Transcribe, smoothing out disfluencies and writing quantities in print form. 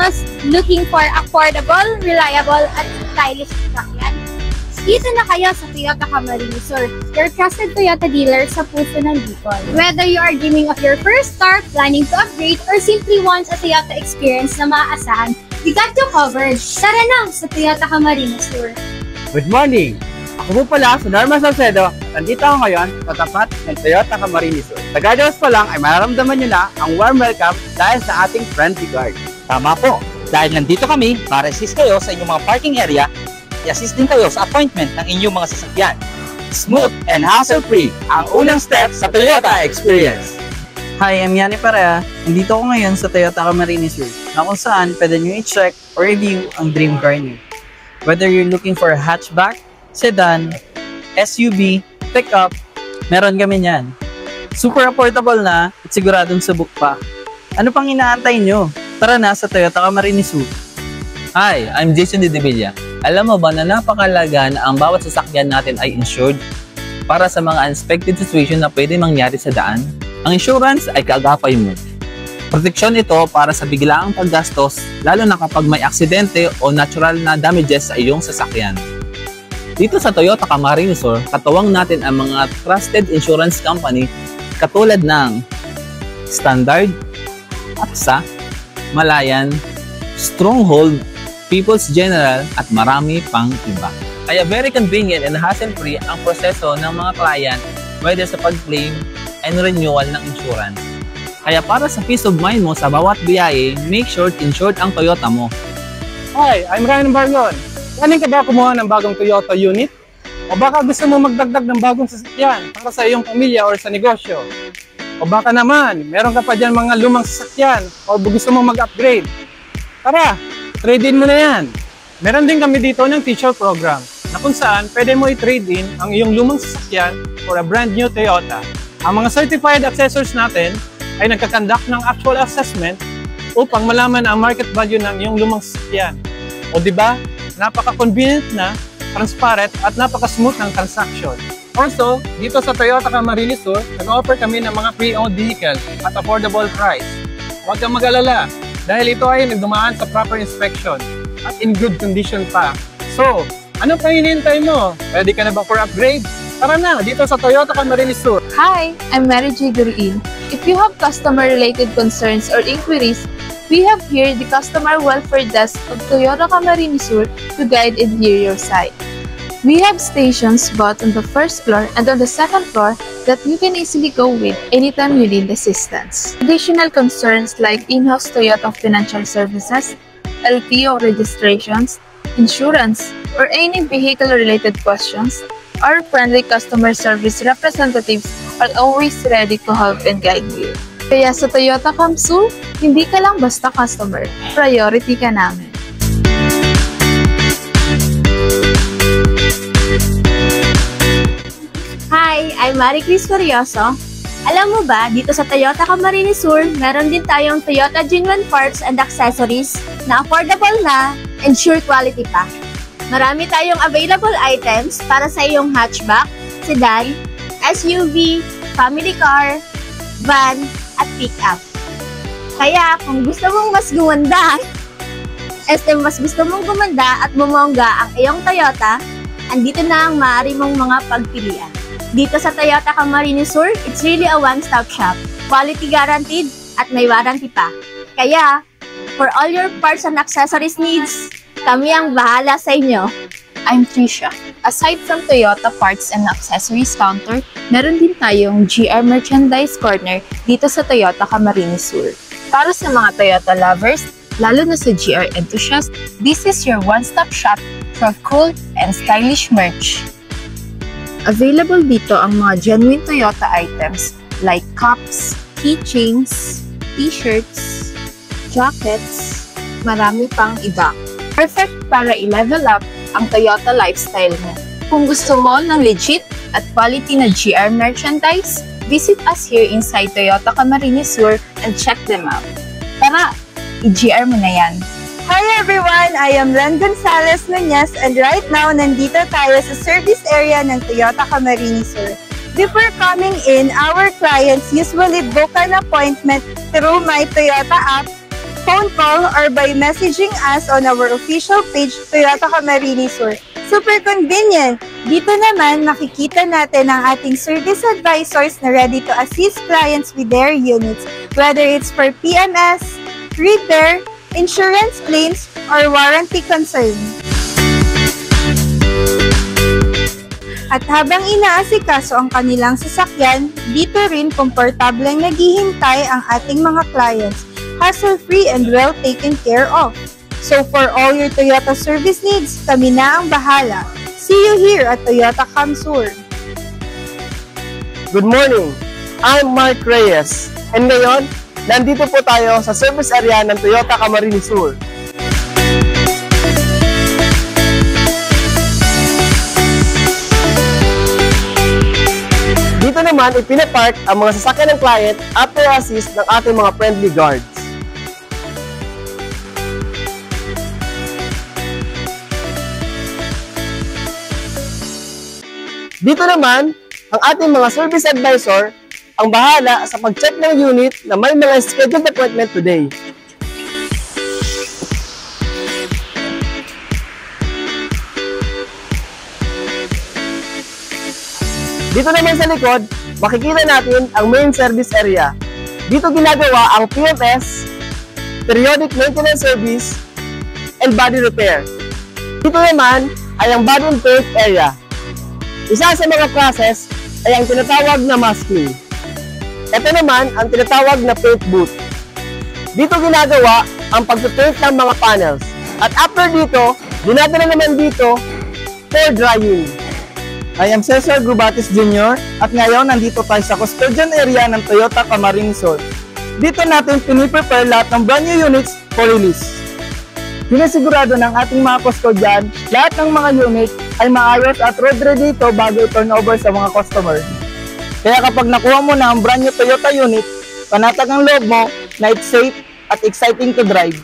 Kayos looking for affordable, reliable, at stylish sasakyan? Dito na kayo sa Toyota Camarines Sur, your trusted Toyota dealer sa puso ng Bicol. Whether you are dreaming of your first car, planning to upgrade, or simply wants a Toyota experience na maaasahan, we got you covered. Tara na sa Toyota Camarines Sur. Good morning! Ako po pala si Norman Salcedo. Nandito ako ngayon sa tapat ng Toyota Camarines Sur. Sa guardrails pa lang ay mararamdaman nyo na ang warm welcome dahil sa ating friendly guard. Tama po, dahil nandito kami para assist kayo sa inyong mga parking area, i-assist din kayo sa appointment ng inyong mga sasakyan. Smooth and hassle-free ang unang step sa Toyota experience. Hi, I'm Yanni Parea. Nandito ako ngayon sa Toyota Camarines Sur, na kung saan pwede nyo i-check or review ang dream car nyo. Whether you're looking for a hatchback, sedan, SUV, pickup, meron kami niyan. Super affordable na at siguradong subok pa. Ano pang inaantay nyo? Tara na sa Toyota Camarines Sur. Hi, I'm Jason Didevilla. Alam mo ba na napakalaga na ang bawat sasakyan natin ay insured para sa mga unexpected situation na pwede mangyari sa daan? Ang insurance ay kaagapay mo. Proteksyon ito para sa biglaang paggastos, lalo na kapag may aksidente o natural na damages sa iyong sasakyan. Dito sa Toyota Camarines Sur, katuwang natin ang mga trusted insurance company katulad ng Standard, AXA, Malayan, Stronghold, People's General at marami pang iba. Kaya very convenient and hassle-free ang proseso ng mga client whether sa pag-claim and renewal ng insurance. Kaya para sa peace of mind mo sa bawat biyahe, make sure insured ang Toyota mo. Hi, I'm Ryan Barlon. Planning ka ba kumuha ng bagong Toyota unit? O baka gusto mo magdagdag ng bagong sasakyan para sa iyong pamilya or sa negosyo? O baka naman, meron ka pa dyan mga lumang sasakyan o gusto mo mag-upgrade? Tara, trade-in mo na yan. Meron din kami dito ng teacher program na kung saan pwede mo i-trade in ang iyong lumang sasakyan for a brand new Toyota. Ang mga certified assessors natin ay nagkakandak ng actual assessment upang malaman ang market value ng iyong lumang sasakyan. O diba, napaka-convenient na, transparent at napaka-smooth ng transaction. Also, dito sa Toyota Camarines Sur, nag-offer kami ng mga pre-owned vehicle at affordable price. Huwag kang mag-alala dahil ito ay nagdumaan sa proper inspection at in good condition pa. So, ano pang hinihintay mo? Ready ka na ba for upgrade? Tara na, dito sa Toyota Camarines Sur. Hi, I'm Mary J. Duruin. If you have customer-related concerns or inquiries, we have here the Customer Welfare Desk of Toyota Camarines Sur to guide and hear your side. We have stations both on the first floor and on the second floor that you can easily go with anytime you need assistance. Additional concerns like in-house Toyota financial services, LTO registrations, insurance, or any vehicle-related questions, our friendly customer service representatives are always ready to help and guide you. Kaya sa Toyota Camsur, hindi ka lang basta customer, priority ka namin. Hi, I'm Marie Cris Curioso. Alam mo ba, dito sa Toyota Camarines Sur, meron din tayong Toyota Genuine Parts and Accessories na affordable na and sure quality pa. Marami tayong available items para sa iyong hatchback, sedan, SUV, family car, van, at pick-up. Kaya kung gusto mong mas gumanda at bumongga ang iyong Toyota, andito na ang maaari mong mga pagpilian. Dito sa Toyota Camarines Sur, it's really a one-stop shop. Quality guaranteed at may warranty pa. Kaya, for all your parts and accessories needs, kami ang bahala sa inyo. I'm Trisha. Aside from Toyota Parts and Accessories Counter, meron din tayong GR Merchandise Corner dito sa Toyota Camarines Sur. Para sa mga Toyota lovers, lalo na sa GR enthusiast, this is your one-stop shop for cool and stylish merch. Available dito ang mga genuine Toyota items like cups, keychains, t-shirts, jackets, marami pang iba. Perfect para i-level up ang Toyota lifestyle mo. Kung gusto mo ng legit at quality na GR merchandise, visit us here inside Toyota Camarines Sur and check them out. Tara, i-GR mo na yan! Hi everyone! I am Len Gonzalez Nunez and right now nandito tayo sa service area ng Toyota Camarines Sur. Before coming in, our clients usually book an appointment through My Toyota app phone call or by messaging us on our official page, Toyota Camarines Sur. Super convenient! Dito naman, makikita natin ang ating service advisors na ready to assist clients with their units, whether it's for PMS, repair, insurance claims, or warranty concern. At habang inaasikaso ang kanilang sasakyan, dito rin komportableng naghihintay ang ating mga clients, hassle-free and well taken care of. So for all your Toyota service needs, kami na ang bahala. See you here at Toyota Camsur. Good morning! I'm Mark Reyes. And ngayon, nandito po tayo sa service area ng Toyota Camarines Sur. Dito naman, ipinapark ang mga sasakyan ng client after assist ng ating mga friendly guards. Dito naman, ang ating mga service advisor ang bahala sa pag-check ng unit na may mga scheduled appointment today. Dito naman sa likod, makikita natin ang main service area. Dito ginagawa ang PMS, periodic maintenance service, and body repair. Dito naman ay ang body and paint area. Isa sa mga classes ay ang tinatawag na masking. Ito naman ang tinatawag na paint booth. Dito ginagawa ang pagpapaint ng mga panels. At after dito, dinadala naman dito for drying. I am Cesar Grubatis Jr. at ngayon nandito tayo sa custodian area ng Toyota Camarines Sur. Dito natin piniprepare lahat ng brand new units for release. Sinisigurado ng ating mga custodian, lahat ng mga unit ay maayos at road ready ito bago i-turn over sa mga customer. Kaya kapag nakuha mo na ang brand new Toyota unit, panatag ang loob mo na it's safe at exciting to drive.